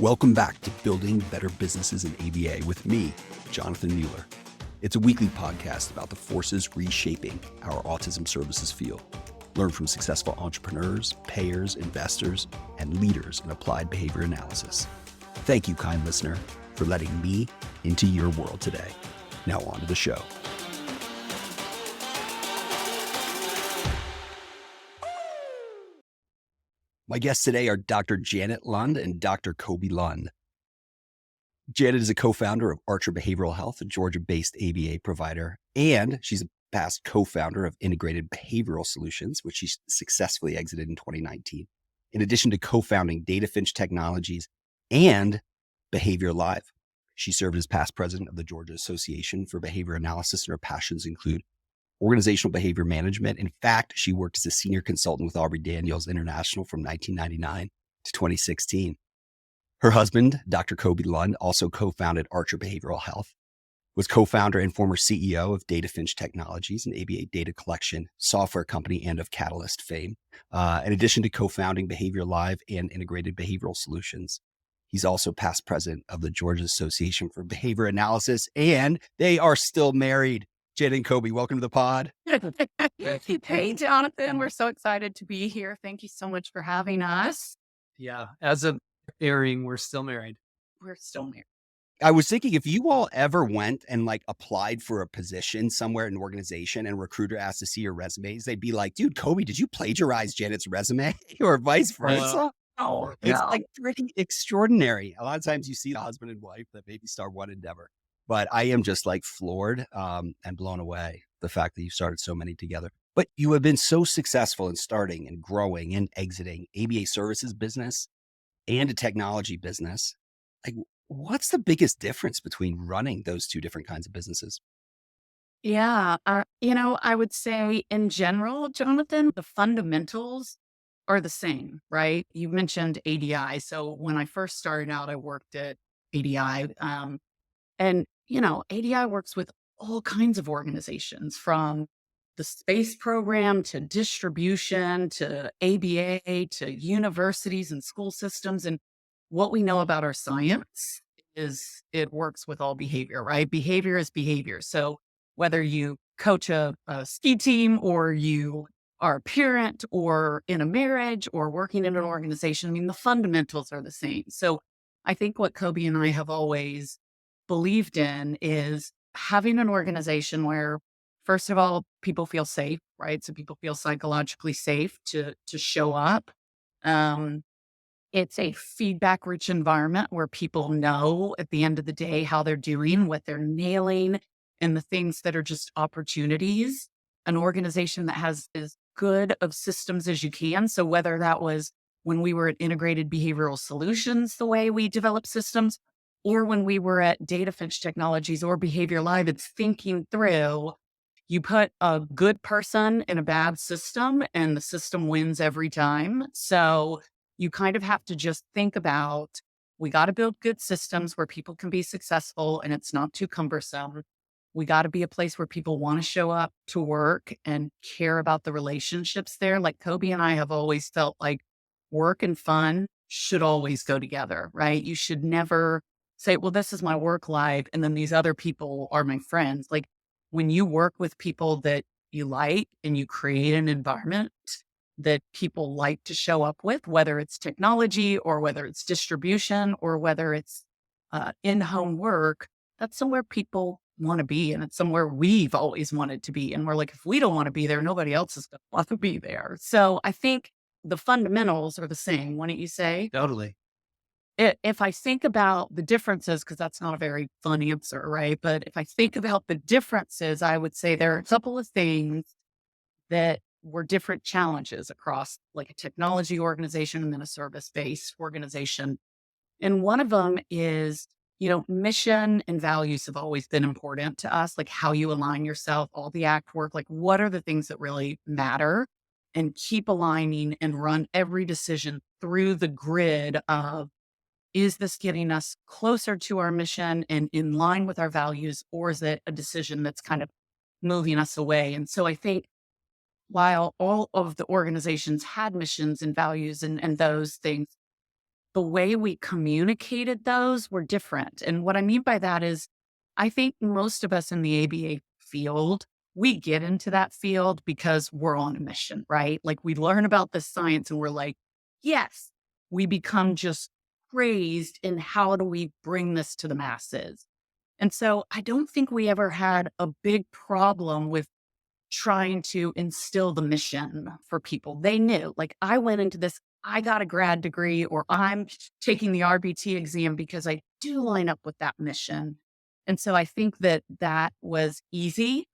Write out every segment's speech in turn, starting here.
Welcome back to Building Better Businesses in ABA with me, Jonathan Mueller. It's a weekly podcast about the forces reshaping our autism services field. Learn from successful entrepreneurs, payers, investors, and leaders in applied behavior analysis. Thank you, kind listener, for letting me into your world today. Now on to the show. My guests today are Dr. Janet Lund and Dr. Coby Lund. Janet is a co-founder of Archer Behavioral Health, a Georgia-based ABA provider, and she's a past co-founder of Integrated Behavioral Solutions, which she successfully exited in 2019. In addition to co-founding Finch Technologies and Behavior Live, she served as past president of the Georgia Association for Behavior Analysis, and her passions include organizational behavior management. In fact, she worked as a senior consultant with Aubrey Daniels International from 1999 to 2016. Her husband, Dr. Coby Lund, also co-founded Archer Behavioral Health, was co-founder and former CEO of Finch Technologies, an ABA data collection software company, and of Catalyst fame. In addition to co-founding Behavior Live and Integrated Behavioral Solutions, he's also past president of the Georgia Association for Behavior Analysis, and they are still married. Janet and Coby, welcome to the pod. Hey, Jonathan, we're so excited to be here. Thank you so much for having us. Yeah, as of airing, we're still married. We're still married. I was thinking, if you all ever went and applied for a position somewhere in an organization and a recruiter asked to see your resumes, they'd be like, dude, Coby, did you plagiarize Janet's resume? Or vice versa? It's pretty extraordinary. A lot of times you see the husband and wife that maybe start one endeavor. But I am just floored and blown away the fact that you started so many together. But you have been so successful in starting and growing and exiting ABA services business and a technology business. What's the biggest difference between running those two different kinds of businesses? Yeah. I would say in general, Jonathan, the fundamentals are the same, right? You mentioned ADI. So when I first started out, I worked at ADI. And ADI works with all kinds of organizations, from the space program to distribution to ABA to universities and school systems. And what we know about our science is it works with all behavior, right? Behavior is behavior. So whether you coach a ski team, or you are a parent, or in a marriage, or working in an organization, the fundamentals are the same. So I think what Coby and I have always believed in is having an organization where, first of all, people feel safe, right? So people feel psychologically safe to show up. It's a feedback-rich environment where people know at the end of the day how they're doing, what they're nailing, and the things that are just opportunities. An organization that has as good of systems as you can. So whether that was when we were at Integrated Behavioral Solutions, the way we develop systems, or when we were at Finch Technologies or Behavior Live, it's thinking through. You put a good person in a bad system and the system wins every time. So you kind of have to just think about, we got to build good systems where people can be successful and it's not too cumbersome. We got to be a place where people want to show up to work and care about the relationships there. Like Coby and I have always felt like work and fun should always go together, right? You should never say, well, this is my work life, and then these other people are my friends. Like, when you work with people that you like and you create an environment that people like to show up with, whether it's technology or whether it's distribution or whether it's in-home work, that's somewhere people want to be. And it's somewhere we've always wanted to be. And we're like, if we don't want to be there, nobody else is going to want to be there. So I think the fundamentals are the same, wouldn't you say? Totally. If I think about the differences, because that's not a very fun answer, right? But if I think about the differences, I would say there are a couple of things that were different challenges across like a technology organization and then a service-based organization. And one of them is, mission and values have always been important to us, like how you align yourself, all the act work, like what are the things that really matter, and keep aligning and run every decision through the grid of, is this getting us closer to our mission and in line with our values, or is it a decision that's kind of moving us away? And so I think while all of the organizations had missions and values and those things, the way we communicated those were different. And what I mean by that is, I think most of us in the ABA field, we get into that field because we're on a mission, right? Like we learn about the science and we're like, yes, we become just crazed in how do we bring this to the masses. And so I don't think we ever had a big problem with trying to instill the mission for people. They knew, like, I went into this, I got a grad degree, or I'm taking the RBT exam because I do line up with that mission. And so I think that that was easy.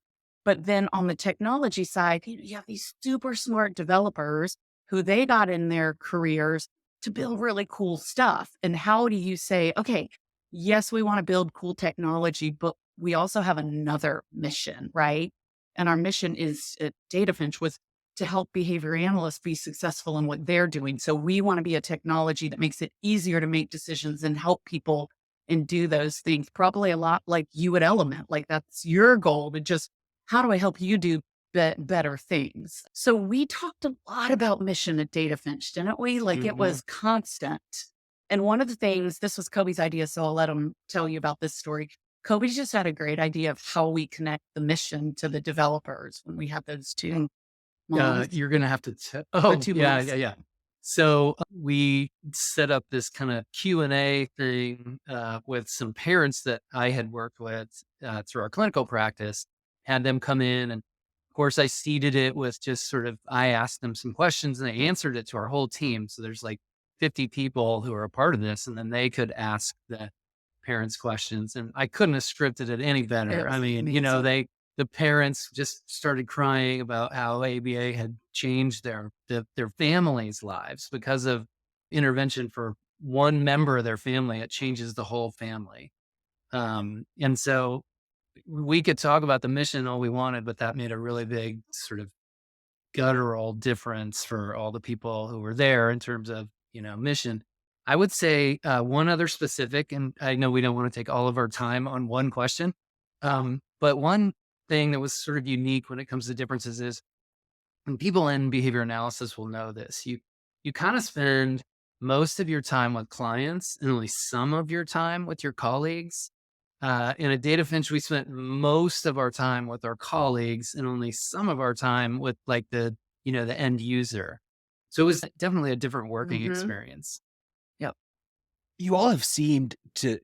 But then on the technology side, you have these super smart developers who they got in their careers to build really cool stuff. And how do you say, okay, yes, we want to build cool technology, but we also have another mission, right? And our mission is at Data Finch was to help behavior analysts be successful in what they're doing. So we want to be a technology that makes it easier to make decisions and help people and do those things. Probably a lot like you at Element, like that's your goal to just, how do I help you do better things? So we talked a lot about mission at Data Finch, didn't we? Like it was constant. And one of the things, this was Kobe's idea, so I'll let him tell you about this story. Kobe just had a great idea of how we connect the mission to the developers when we have those two months. You're going to have to, The 2 months. yeah. So we set up this kind of Q&A thing with some parents that I had worked with through our clinical practice, had them come in. And of course, I seeded it with just sort of, I asked them some questions and they answered it to our whole team. So there's like 50 people who are a part of this, and then they could ask the parents questions. And I couldn't have scripted it any better. I mean, the parents just started crying about how ABA had changed their families' lives because of intervention for one member of their family. It changes the whole family. And so we could talk about the mission all we wanted, but that made a really big sort of guttural difference for all the people who were there in terms of, mission. I would say one other specific, and I know we don't want to take all of our time on one question, but one thing that was sort of unique when it comes to differences is, and people in behavior analysis will know this, you kind of spend most of your time with clients and only some of your time with your colleagues. In a Data Finch, we spent most of our time with our colleagues and only some of our time with like the end user. So it was definitely a different working experience. Yep. You all have seemed to,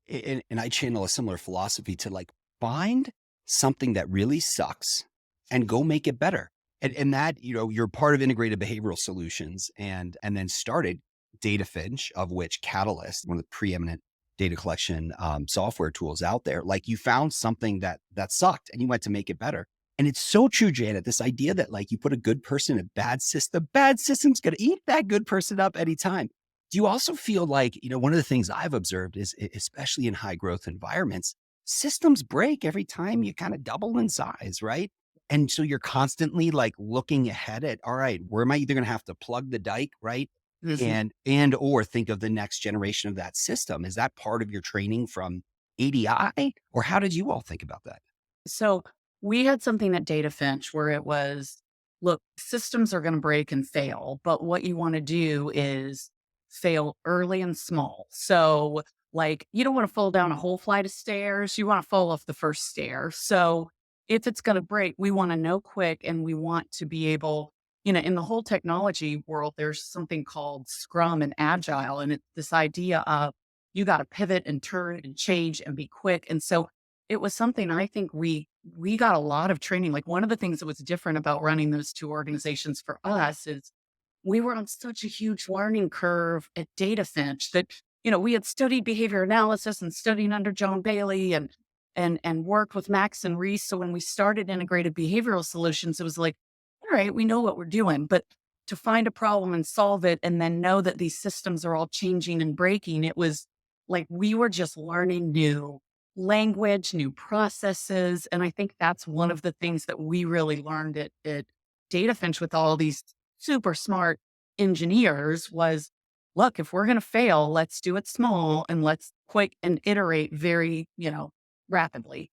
and I channel a similar philosophy to like find something that really sucks and go make it better. And that, you're part of integrated behavioral solutions and then started Data Finch, of which Catalyst, one of the preeminent data collection software tools out there, like you found something that sucked and you went to make it better. And it's so true, Janet, this idea that like you put a good person in a bad system, the bad system's going to eat that good person up anytime. Do you also feel like, one of the things I've observed is, especially in high growth environments, systems break every time you kind of double in size, right? And so you're constantly like looking ahead at, all right, where am I either going to have to plug the dike, right? And or think of the next generation of that system. Is that part of your training from ADI, or how did you all think about that? So we had something at Data Finch where it was, look, systems are going to break and fail, but what you want to do is fail early and small. So like, you don't want to fall down a whole flight of stairs. You want to fall off the first stair. So if it's going to break, we want to know quick, and we want to be able, in the whole technology world, there's something called Scrum and Agile. And it's this idea of you got to pivot and turn and change and be quick. And so it was something I think we got a lot of training. Like one of the things that was different about running those two organizations for us is we were on such a huge learning curve at Data Finch that, we had studied behavior analysis and studied under John Bailey and worked with Max and Reese. So when we started integrated behavioral solutions, it was like, all right, we know what we're doing, but to find a problem and solve it and then know that these systems are all changing and breaking, it was like we were just learning new language, new processes. And I think that's one of the things that we really learned at Data Finch with all these super smart engineers was, look, if we're going to fail, let's do it small and let's quick and iterate very, rapidly.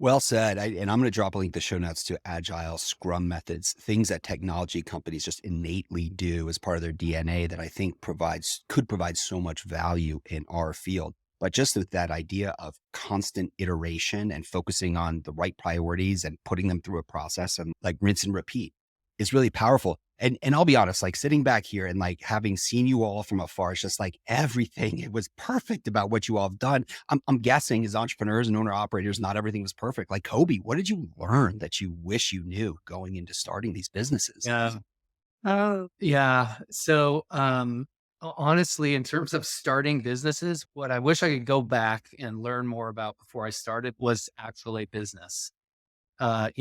Well said. And I'm going to drop a link to show notes to agile scrum methods, things that technology companies just innately do as part of their DNA that I think could provide so much value in our field. But just with that idea of constant iteration and focusing on the right priorities and putting them through a process and like rinse and repeat is really powerful. And I'll be honest, like sitting back here and like having seen you all from afar, it's just like everything, it was perfect about what you all have done. I'm guessing as entrepreneurs and owner operators, not everything was perfect. Like Coby, what did you learn that you wish you knew going into starting these businesses? Yeah. Oh, yeah. So, honestly, in terms of starting businesses, what I wish I could go back and learn more about before I started was actually business. I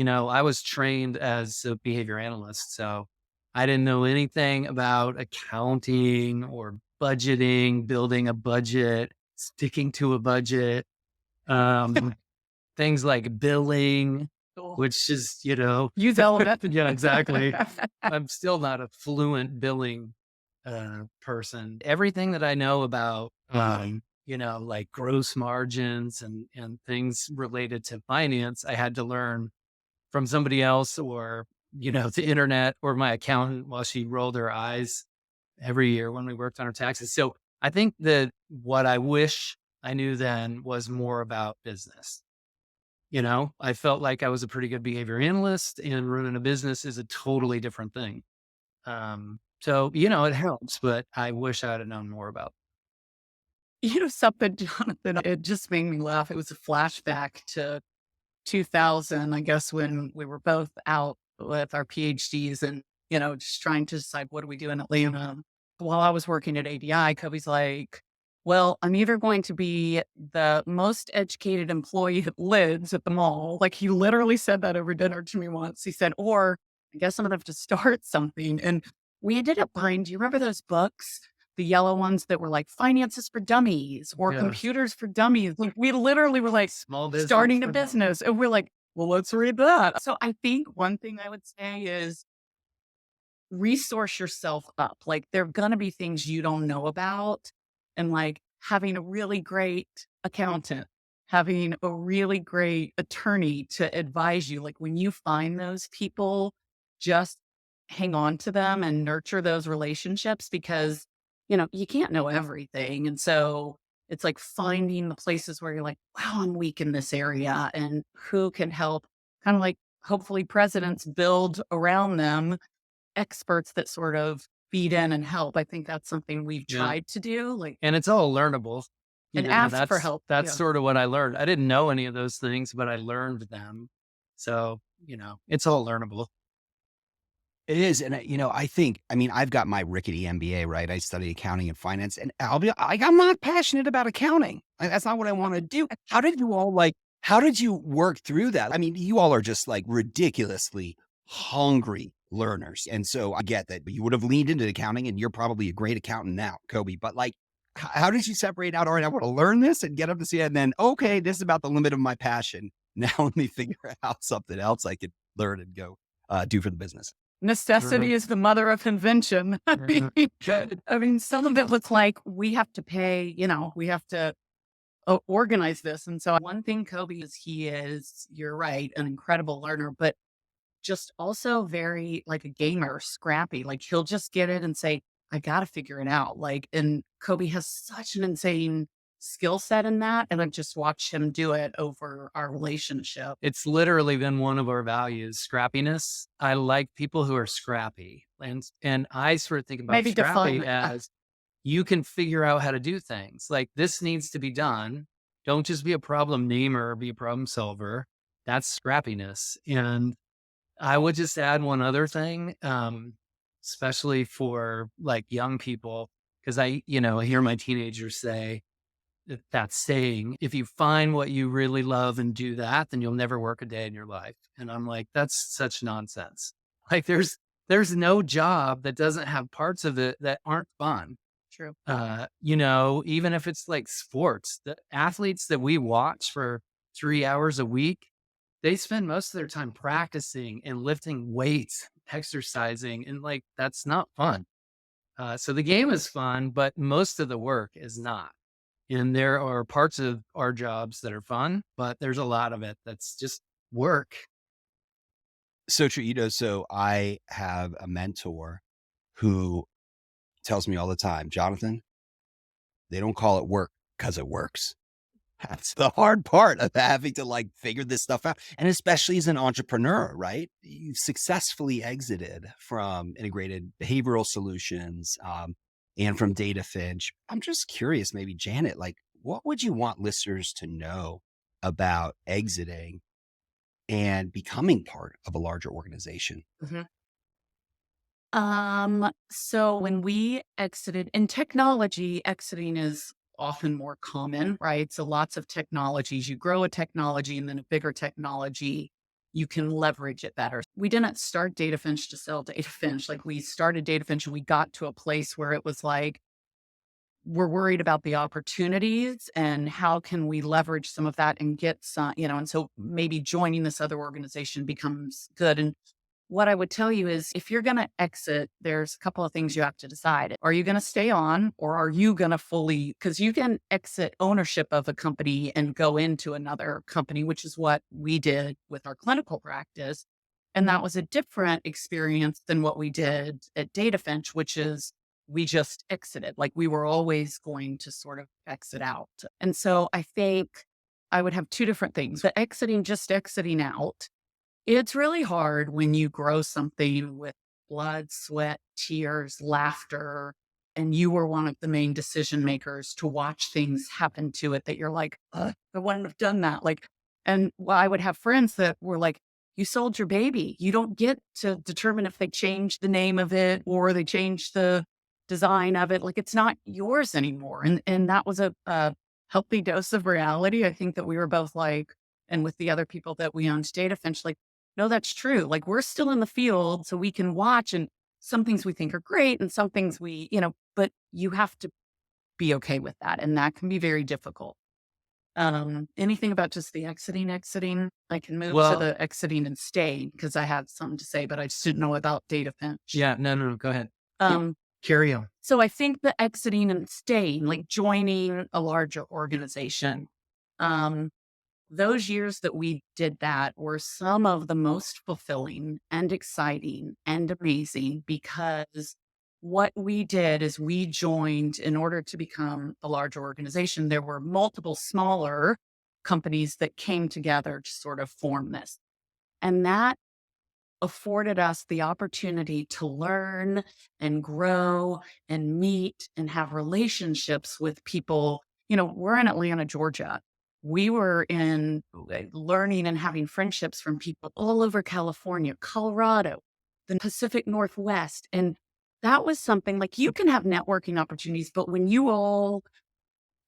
was trained as a behavior analyst, so I didn't know anything about accounting or budgeting, building a budget, sticking to a budget, um, things like billing, Cool. which is, Use element. yeah, exactly. I'm still not a fluent billing person. Everything that I know about, like gross margins and things related to finance, I had to learn from somebody else or, the internet or my accountant while she rolled her eyes every year when we worked on our taxes. So I think that what I wish I knew then was more about business. I felt like I was a pretty good behavior analyst, and running a business is a totally different thing. So, it helps, but I wish I had known more about. Something, Jonathan, it just made me laugh. It was a flashback to 2000, I guess, when we were both out with our PhDs and, just trying to decide what do we do in Atlanta. While I was working at ADI, Kobe's like, well, I'm either going to be the most educated employee that lives at the mall. Like he literally said that over dinner to me once. He said, or I guess I'm going to have to start something. And we ended up buying, do you remember those books? The yellow ones that were like finances for dummies or Yeah. computers for dummies. Like we literally were like Small business. starting a business. And we're like, well, let's read that. So I think one thing I would say is resource yourself up. Like there are going to be things you don't know about. And like having a really great accountant, having a really great attorney to advise you. Like when you find those people, just hang on to them and nurture those relationships because, you can't know everything. And so it's like finding the places where you're like, wow, I'm weak in this area and who can help kind of like hopefully presidents build around them experts that sort of feed in and help. I think that's something we've Yeah. tried to do. Like And it's all learnable. and ask for that's help. that's Yeah. sort of what I learned. I didn't know any of those things, but I learned them. So, it's all learnable. It is. And, I think, I've got my rickety MBA, right? I study accounting and finance, and I'm not passionate about accounting. That's not what I want to do. How did you work through that? You all are just like ridiculously hungry learners. And so I get that you would have leaned into accounting and you're probably a great accountant now, Coby. But like, how did you separate out? All right, I want to learn this and get up to see it. And then, okay, this is about the limit of my passion. Now let me figure out something else I could learn and go do for the business. Necessity is the mother of invention. I mean, some of it looks like we have to pay, we have to organize this. And so one thing Kobe is, you're right, an incredible learner, but just also very like a gamer, scrappy. Like he'll just get it and say, I got to figure it out. Like, and Kobe has such an insane skill set in that. And I've just watched him do it over our relationship. It's literally been one of our values, scrappiness. I like people who are scrappy. And I sort of think about Maybe scrappy define it. as you can figure out how to do things. Like this needs to be done. Don't just be a problem namer or be a problem solver. That's scrappiness. And I would just add one other thing, especially for like young people, because I hear my teenagers say that saying, if you find what you really love and do that, then you'll never work a day in your life. And I'm like, that's such nonsense. Like there's no job that doesn't have parts of it that aren't fun. True. Even if it's like sports, the athletes that we watch for 3 hours a week, they spend most of their time practicing and lifting weights, exercising, and like, that's not fun. So the game is fun, but most of the work is not. And there are parts of our jobs that are fun, but there's a lot of it that's just work. So true. So I have a mentor who tells me all the time, Jonathan, they don't call it work because it works. That's the hard part of having to like figure this stuff out. And especially as an entrepreneur, right? You've successfully exited from integrated behavioral solutions and from Data Finch. I'm just curious, maybe Janet, like what would you want listeners to know about exiting and becoming part of a larger organization? So when we exited in technology, exiting is often more common, right? So lots of technologies, you grow a technology and then a bigger technology, you can leverage it better. We didn't start Data Finch to sell Data Finch. Like we started Data Finch and we got to a place where it was like, we're worried about the opportunities and how can we leverage some of that and get some, and so maybe joining this other organization becomes good. And what I would tell you is if you're going to exit, there's a couple of things you have to decide. Are you going to stay on or are you going to fully, because you can exit ownership of a company and go into another company, which is what we did with our clinical practice. And that was a different experience than what we did at DataFinch, which is we just exited. Like we were always going to sort of exit out. And so I think I would have two different things. The exiting, just exiting out, it's really hard when you grow something with blood, sweat, tears, laughter, and you were one of the main decision makers to watch things happen to it that you're like, I wouldn't have done that. Like, and I would have friends that were like, you sold your baby. You don't get to determine if they change the name of it or they change the design of it. Like it's not yours anymore. And that was a healthy dose of reality. I think that we were both like, and with the other people that we owned Data Finch, like, no, that's true. Like we're still in the field so we can watch and some things we think are great and some things but you have to be okay with that. And that can be very difficult. Anything about just the exiting? I can move to the exiting and staying because I had something to say, but I just didn't know about Data Finch. Yeah, no, go ahead. Carry on. So I think the exiting and staying, like joining a larger organization, those years that we did that were some of the most fulfilling and exciting and amazing because what we did is we joined in order to become a larger organization. There were multiple smaller companies that came together to sort of form this. And that afforded us the opportunity to learn and grow and meet and have relationships with people. We're in Atlanta, Georgia. We were in learning and having friendships from people all over California, Colorado, the Pacific Northwest. And that was something like you can have networking opportunities, but when you all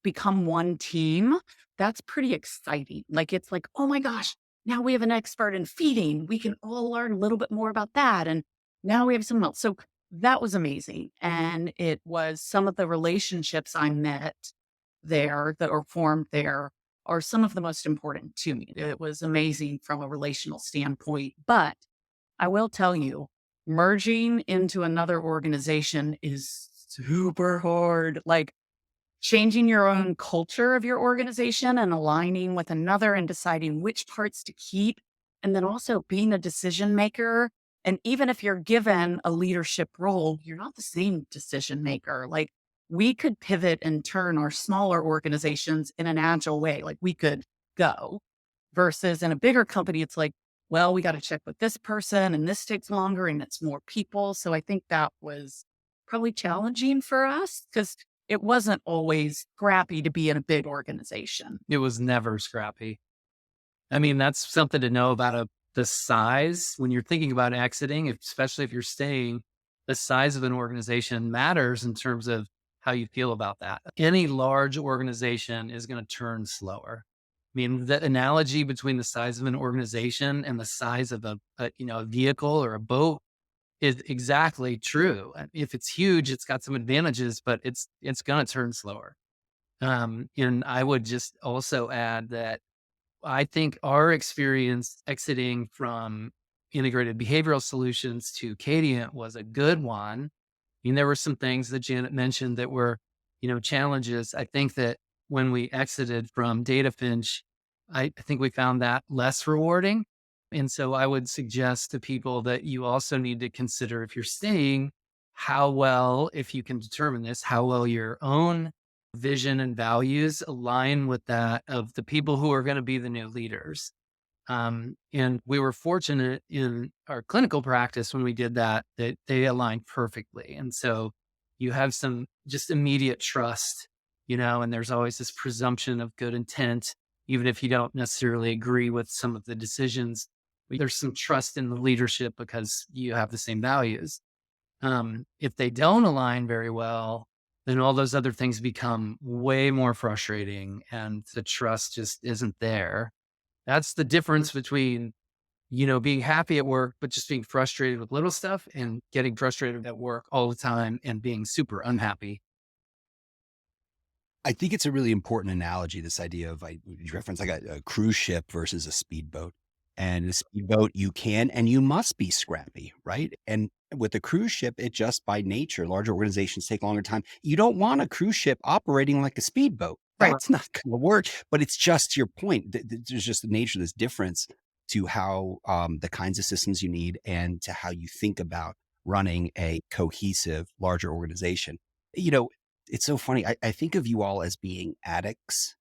become one team, that's pretty exciting. Like, it's like, oh my gosh, now we have an expert in feeding. We can all learn a little bit more about that. And now we have someone else. So that was amazing. And it was some of the relationships I met there that were formed there are some of the most important to me. It was amazing from a relational standpoint. But I will tell you, merging into another organization is super hard. Like changing your own culture of your organization and aligning with another and deciding which parts to keep. And then also being a decision maker. And even if you're given a leadership role, you're not the same decision maker. Like we could pivot and turn our smaller organizations in an agile way. Like we could go versus in a bigger company, it's like, well, we got to check with this person and this takes longer and it's more people. So I think that was probably challenging for us because it wasn't always scrappy to be in a big organization. It was never scrappy. I mean, that's something to know about the size when you're thinking about exiting, especially if you're staying. The size of an organization matters in terms of how you feel about that. Any large organization is going to turn slower. I mean, the analogy between the size of an organization and the size of a vehicle or a boat is exactly true. If it's huge, it's got some advantages, but it's going to turn slower. And I would just also add that I think our experience exiting from integrated behavioral solutions to Cadient was a good one. I mean, there were some things that Janet mentioned that were, challenges. I think that when we exited from Data Finch, I think we found that less rewarding. And so I would suggest to people that you also need to consider, if you're staying, how well, if you can determine this, how well your own vision and values align with that of the people who are going to be the new leaders. And we were fortunate in our clinical practice when we did that, that they aligned perfectly. And so you have some just immediate trust, and there's always this presumption of good intent, even if you don't necessarily agree with some of the decisions. There's some trust in the leadership because you have the same values. If they don't align very well, then all those other things become way more frustrating and the trust just isn't there. That's the difference between, being happy at work, but just being frustrated with little stuff, and getting frustrated at work all the time and being super unhappy. I think it's a really important analogy, this idea of, you reference like a cruise ship versus a speedboat. And a speedboat, you can and you must be scrappy, right? And with a cruise ship, it just by nature, larger organizations take longer time. You don't want a cruise ship operating like a speedboat. Right. That's not going to work. But it's just to your point. There's just the nature of this difference to how the kinds of systems you need and to how you think about running a cohesive, larger organization. It's so funny. I think of you all as being addicts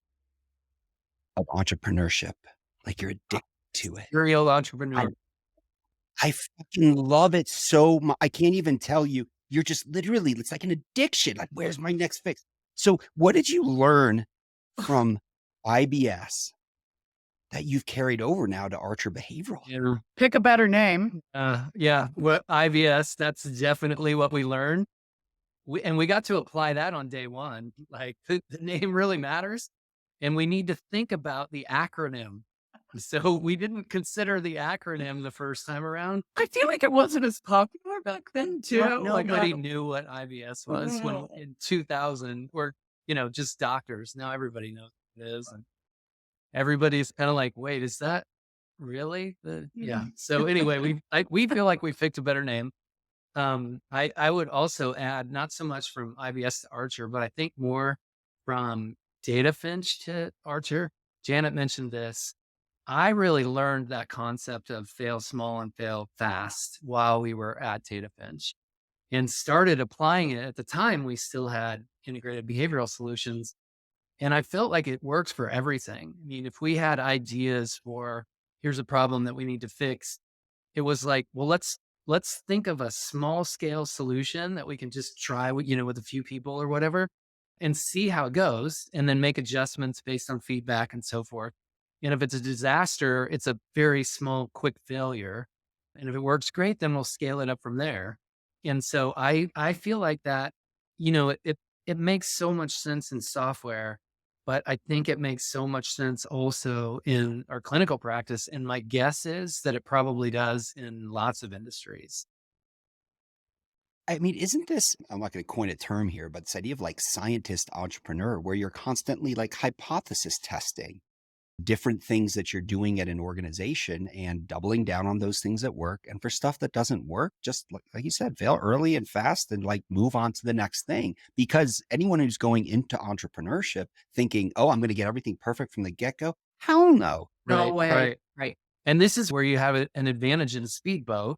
of entrepreneurship. Like you're addicted to it. Serial entrepreneur. I fucking love it so much. I can't even tell you. You're just literally, it's like an addiction. Like, where's my next fix? So what did you learn from IBS that you've carried over now to Archer Behavioral? Yeah. Pick a better name. Yeah. What IBS, that's definitely what we learned. We got to apply that on day one. Like the name really matters. And we need to think about the acronym. So we didn't consider the acronym the first time around. I feel like it wasn't as popular back then, too. Nobody knew what IBS was when in 2000, or, just doctors. Now everybody knows what it is. And everybody's kind of like, wait, is that really yeah. So anyway, we feel like we picked a better name. I would also add, not so much from IBS to Archer, but I think more from Data Finch to Archer. Janet mentioned this. I really learned that concept of fail small and fail fast while we were at Data Finch, and started applying it. At the time, we still had integrated behavioral solutions, and I felt like it works for everything. I mean, if we had ideas for, here's a problem that we need to fix, it was like, well, let's think of a small scale solution that we can just try with, with a few people or whatever, and see how it goes, and then make adjustments based on feedback and so forth. And if it's a disaster, it's a very small, quick failure. And if it works great, then we'll scale it up from there. And so I feel like that, it makes so much sense in software, but I think it makes so much sense also in our clinical practice. And my guess is that it probably does in lots of industries. I mean, isn't this, I'm not going to coin a term here, but this idea of like scientist entrepreneur, where you're constantly like hypothesis testing different things that you're doing at an organization and doubling down on those things that work. And for stuff that doesn't work, just like you said, fail early and fast and like move on to the next thing. Because anyone who's going into entrepreneurship thinking, oh, I'm going to get everything perfect from the get-go. Hell no. No way. Right. And this is where you have an advantage in a speedboat,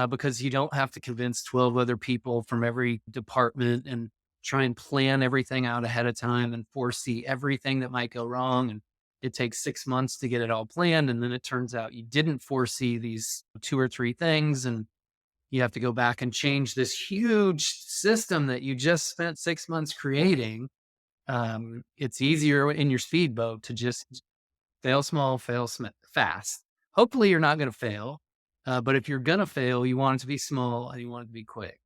because you don't have to convince 12 other people from every department and try and plan everything out ahead of time and foresee everything that might go wrong. And it takes 6 months to get it all planned. And then it turns out you didn't foresee these 2 or 3 things. And you have to go back and change this huge system that you just spent 6 months creating. It's easier in your speedboat to just fail small, fail fast. Hopefully you're not going to fail. But if you're going to fail, you want it to be small and you want it to be quick.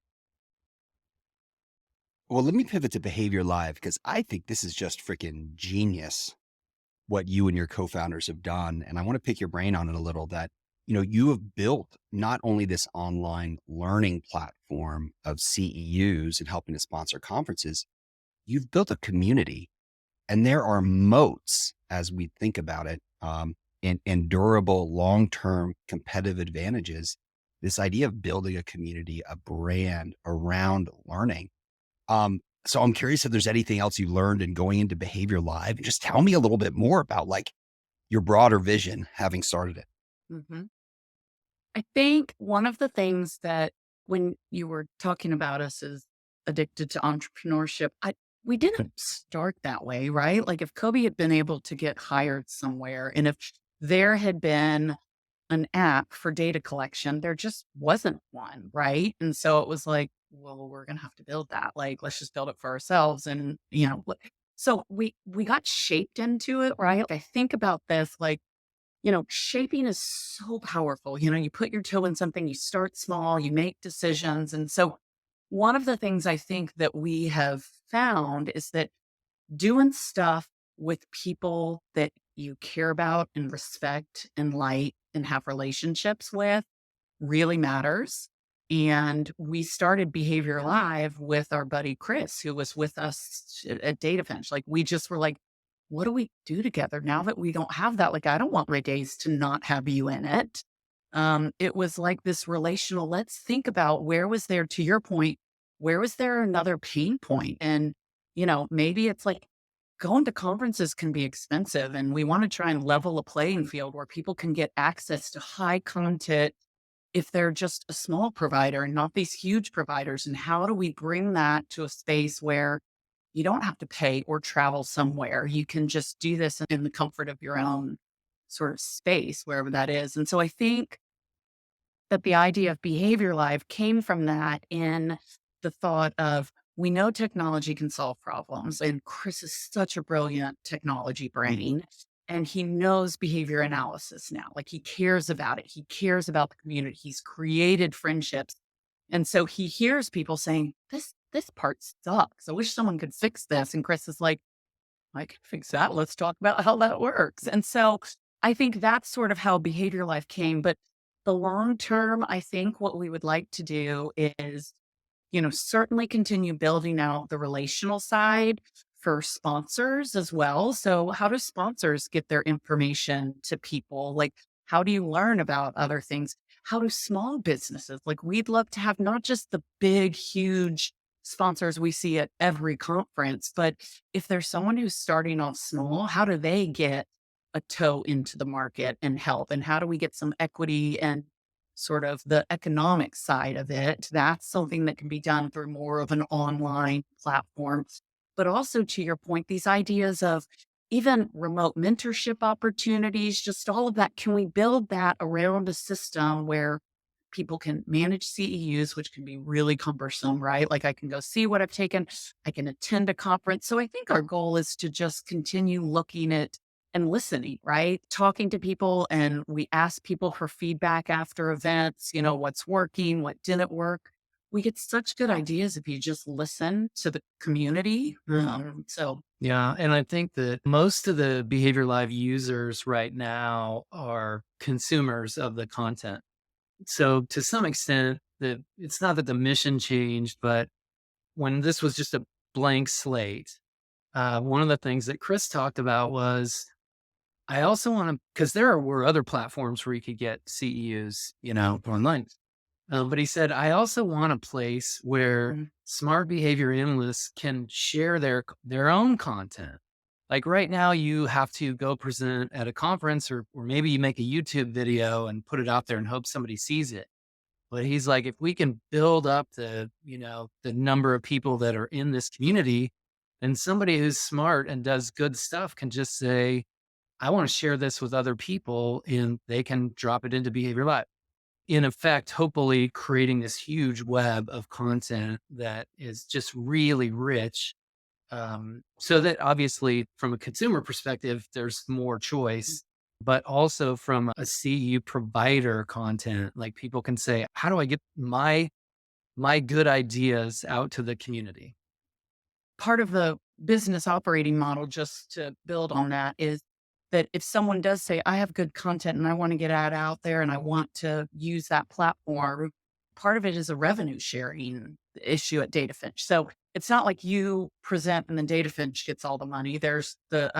Well, let me pivot to Behavior Live, because I think this is just freaking genius what you and your co-founders have done. And I want to pick your brain on it a little, that, you have built not only this online learning platform of CEUs and helping to sponsor conferences, you've built a community, and there are moats as we think about it, and durable long-term competitive advantages. This idea of building a community, a brand around learning. So I'm curious if there's anything else you learned in going into Behavior Live. Just tell me a little bit more about like your broader vision having started it. hmm I think one of the things that when you were talking about us as addicted to entrepreneurship, we didn't start that way, right? Like if Kobe had been able to get hired somewhere and if there had been an app for data collection, there just wasn't one, right? And so it was like, well, we're gonna have to build that. Like, let's just build it for ourselves. And so we got shaped into it, right? I think about this like shaping is so powerful. You put your toe in something, you start small, you make decisions. And so, one of the things I think that we have found is that doing stuff with people that you care about and respect and like and have relationships with really matters. And we started Behavior Live with our buddy Chris, who was with us at Data Finch. Like, we just were like, what do we do together now that we don't have that? Like, I don't want my days to not have you in it. It was like this relational, let's think about where was there, to your point, where was there another pain point? And, maybe it's like going to conferences can be expensive and we want to try and level a playing field where people can get access to high content if they're just a small provider and not these huge providers. And how do we bring that to a space where you don't have to pay or travel somewhere? You can just do this in the comfort of your own sort of space, wherever that is. And so I think that the idea of Behavior Live came from that, in the thought of, we know technology can solve problems. And Chris is such a brilliant technology brain. And he knows behavior analysis now. Like, he cares about it. He cares about the community. He's created friendships. And so he hears people saying, this part sucks. I wish someone could fix this. And Chris is like, I can fix that. Let's talk about how that works. And so I think that's sort of how Behavior Life came. But the long term, I think what we would like to do is, certainly continue building out the relational side for sponsors as well. So how do sponsors get their information to people? Like, how do you learn about other things? How do small businesses, like, we'd love to have not just the big, huge sponsors we see at every conference, but if there's someone who's starting off small, how do they get a toe into the market and help? And how do we get some equity and sort of the economic side of it? That's something that can be done through more of an online platform. But also, to your point, these ideas of even remote mentorship opportunities, just all of that. Can we build that around a system where people can manage CEUs, which can be really cumbersome, right? Like, I can go see what I've taken, I can attend a conference. So I think our goal is to just continue looking at and listening, right? Talking to people, and we ask people for feedback after events, what's working, what didn't work. We get such good ideas if you just listen to the community. Yeah. And I think that most of the Behavior Live users right now are consumers of the content. So to some extent, it's not that the mission changed, but when this was just a blank slate, one of the things that Chris talked about was, I also want to, because were other platforms where you could get CEUs, online. But he said, I also want a place where smart behavior analysts can share their own content. Like, right now, you have to go present at a conference, or maybe you make a YouTube video and put it out there and hope somebody sees it. But he's like, if we can build up the number of people that are in this community, then somebody who's smart and does good stuff can just say, I want to share this with other people, and they can drop it into Behavior Live. In effect, hopefully creating this huge web of content that is just really rich. So that obviously, from a consumer perspective, there's more choice, but also from a CEU provider content, like, people can say, how do I get my good ideas out to the community? Part of the business operating model, just to build on that, is that if someone does say, I have good content and I want to get it out there and I want to use that platform, part of it is a revenue sharing issue at Data Finch. So it's not like you present and then Data Finch gets all the money. There's the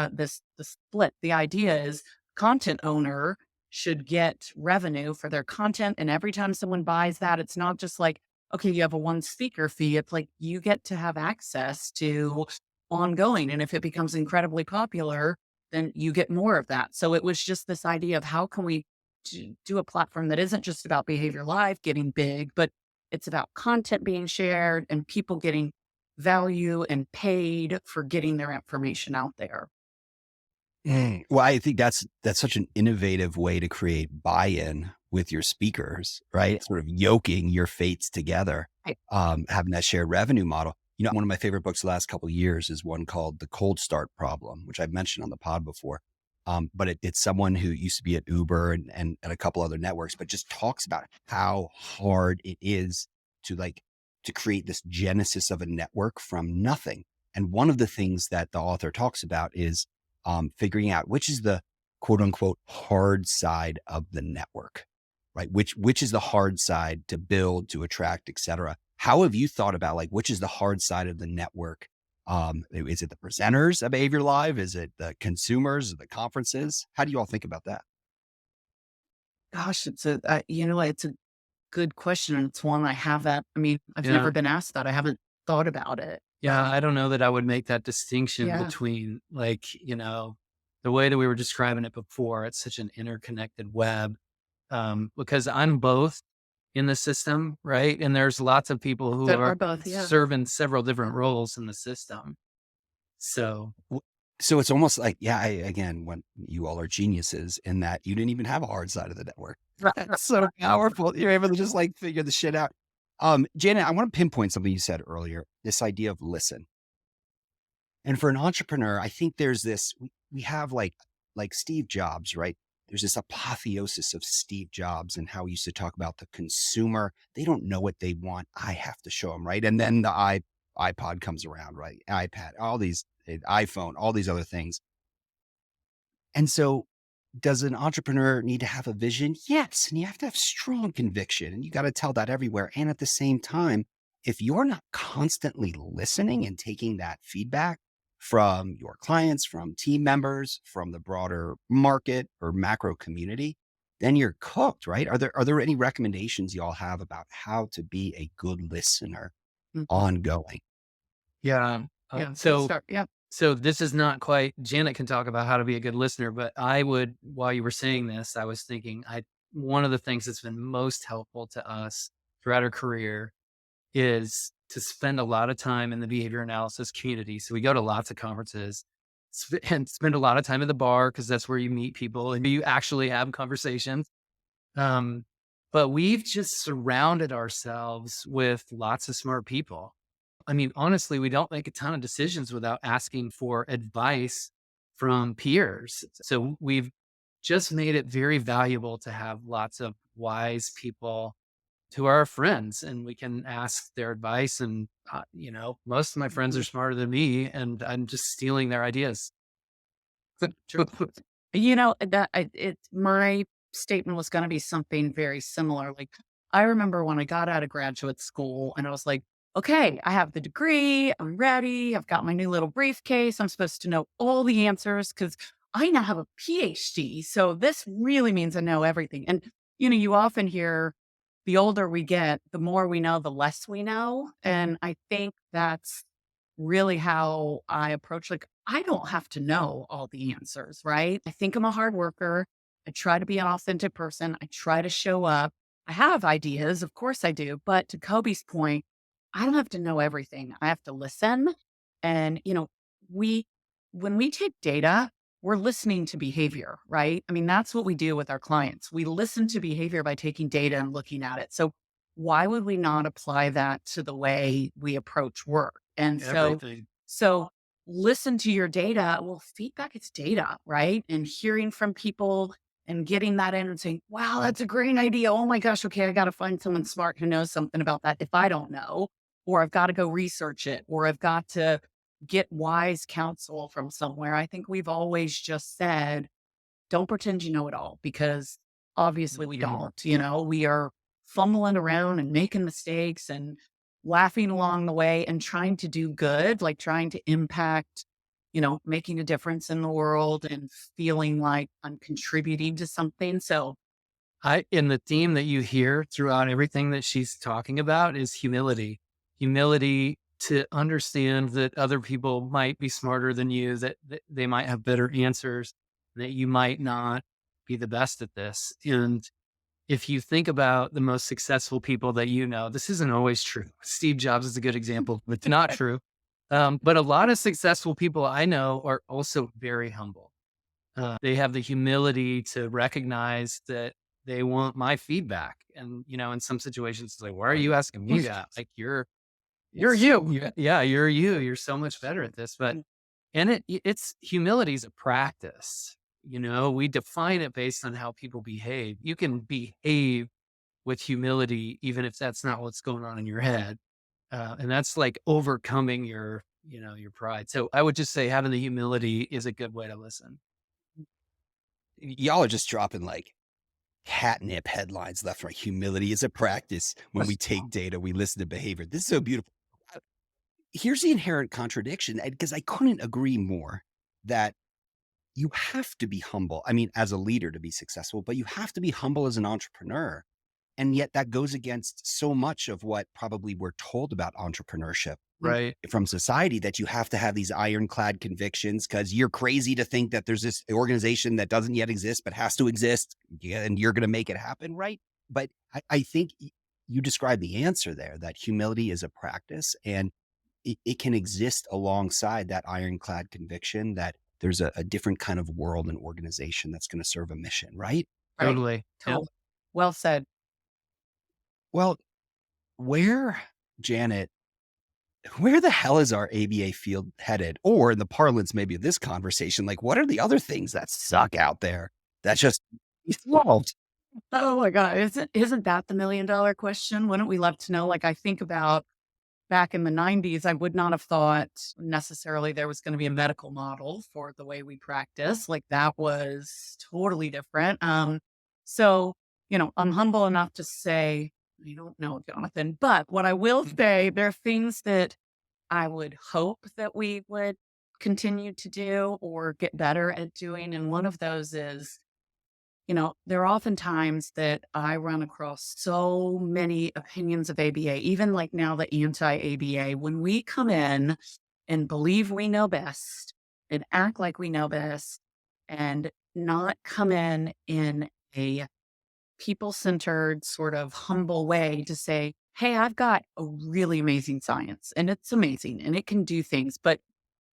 split. The idea is content owner should get revenue for their content. And every time someone buys that, it's not just like, okay, you have a one speaker fee. It's like you get to have access to ongoing. And if it becomes incredibly popular, then you get more of that. So it was just this idea of how can we do a platform that isn't just about Behavior Live getting big, but it's about content being shared and people getting value and paid for getting their information out there. Well, I think that's such an innovative way to create buy-in with your speakers, right? Sort of yoking your fates together, Right. having that shared revenue model. One of my favorite books the last couple of years is one called The Cold Start Problem, which I've mentioned on the pod before. But it's someone who used to be at Uber and a couple other networks, but just talks about how hard it is to create this genesis of a network from nothing. And one of the things that the author talks about is figuring out which is the quote unquote hard side of the network, right? Which is the hard side to build, to attract, et cetera. How have you thought about which is the hard side of the network? Is it the presenters at Behavior Live? Is it the consumers, the conferences? How do you all think about that? Gosh, it's a good question. And it's one I haven't, I mean, I've Yeah. never been asked that. I haven't thought about it. Yeah, I don't know that I would make that distinction Yeah. between the way that we were describing it before. It's such an interconnected web, because I'm both in the system, right? And there's lots of people who That are are both, yeah. serving several different roles in the system. So So it's almost like, yeah, again, when you all are geniuses in that you didn't even have a hard side of the network. That's so powerful. You're able to just figure the shit out. Janet, I want to pinpoint something you said earlier, this idea of listen. And for an entrepreneur, I think there's this, we have like Steve Jobs, right? There's this apotheosis of Steve Jobs and how he used to talk about the consumer. They don't know what they want. I have to show them, right? And then the iPod comes around, right? iPad, all these, iPhone, all these other things. And so does an entrepreneur need to have a vision? Yes. And you have to have strong conviction and you got to tell that everywhere. And at the same time, if you're not constantly listening and taking that feedback from your clients, from team members, from the broader market or macro community, then you're cooked, right? Are there any recommendations y'all have about how to be a good listener Mhm. ongoing? yeah, Yeah. so Start. Yeah. so this is not quite. Janet can talk about how to be a good listener, but I would, while you were saying this, I was thinking, one of the things that's been most helpful to us throughout our career is to spend a lot of time in the behavior analysis community. So we go to lots of conferences and spend a lot of time at the bar because that's where you meet people and you actually have conversations. Um, but we've just surrounded ourselves with lots of smart people. I mean, honestly, we don't make a ton of decisions without asking for advice from peers. So we've just made it very valuable to have lots of wise people who are our friends and we can ask their advice. And, most of my friends are smarter than me and I'm just stealing their ideas. My statement was going to be something very similar. Like, I remember when I got out of graduate school and I was like, okay, I have the degree, I'm ready, I've got my new little briefcase, I'm supposed to know all the answers because I now have a PhD. So this really means I know everything. And, you often hear the older we get, the more we know, the less we know. And I think that's really how I approach, like, I don't have to know all the answers, right? I think I'm a hard worker. I try to be an authentic person. I try to show up. I have ideas, of course I do. But to Kobe's point, I don't have to know everything. I have to listen. And, we, when we take data, we're listening to behavior, right? I mean, that's what we do with our clients. We listen to behavior by taking data and looking at it. So why would we not apply that to the way we approach work? And Everything. so listen to your data. Well, feedback is data, right? And hearing from people and getting that in and saying, wow, that's a great idea. Oh my gosh, okay, I got to find someone smart who knows something about that if I don't know, or I've got to go research it, or I've got to get wise counsel from somewhere. I think we've always just said, don't pretend you know it all because obviously we don't. We are fumbling around and making mistakes and laughing along the way and trying to do good, like trying to impact, making a difference in the world and feeling like I'm contributing to something. So And the theme that you hear throughout everything that she's talking about is humility. Humility to understand that other people might be smarter than you, that they might have better answers, that you might not be the best at this. And if you think about the most successful people that you know, this isn't always true. Steve Jobs is a good example, but it's not true. But a lot of successful people I know are also very humble. They have the humility to recognize that they want my feedback. And, in some situations, it's like, why are you asking me that? Like, you're you. Yeah, you're you. You're so much better at this. But, and it's humility is a practice. We define it based on how people behave. You can behave with humility, even if that's not what's going on in your head. And that's like overcoming your pride. So I would just say having the humility is a good way to listen. Y'all are just dropping like catnip headlines left and right. Humility is a practice. When we take data, we listen to behavior. This is so beautiful. Here's the inherent contradiction, because I couldn't agree more that you have to be humble. I mean, as a leader to be successful, but you have to be humble as an entrepreneur. And yet that goes against so much of what probably we're told about entrepreneurship Right. from society, that you have to have these ironclad convictions because you're crazy to think that there's this organization that doesn't yet exist, but has to exist, and you're going to make it happen. Right. But I think you described the answer there, that humility is a practice, and it can exist alongside that ironclad conviction that there's a different kind of world and organization that's going to serve a mission. Right. Right. Totally. Yep. Well said. Well, Janet, where the hell is our ABA field headed? Or in the parlance maybe of this conversation, like, what are the other things that suck out there that just evolved? Oh my God. Isn't that the $1 million question? Wouldn't we love to know? Like, I think about back in the 90s, I would not have thought necessarily there was going to be a medical model for the way we practice. Like, that was totally different. So, I'm humble enough to say, I don't know, Jonathan, but what I will say, there are things that I would hope that we would continue to do or get better at doing. And one of those is, there are often times that I run across so many opinions of ABA, even like now the anti-ABA, when we come in and believe we know best and act like we know best and not come in a people-centered sort of humble way to say, hey, I've got a really amazing science and it's amazing and it can do things, but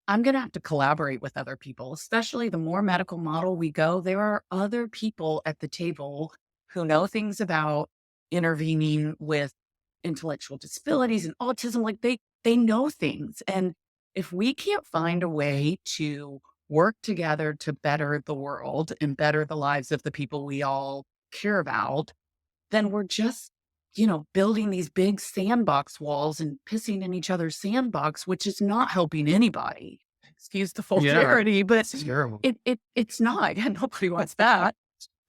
I'm going to have to collaborate with other people, especially the more medical model we go. There are other people at the table who know things about intervening with intellectual disabilities and autism. Like they know things. And if we can't find a way to work together to better the world and better the lives of the people we all care about, then we're just, building these big sandbox walls and pissing in each other's sandbox, which is not helping anybody. Excuse the vulgarity, but It's terrible. it's not. Yeah, nobody wants that.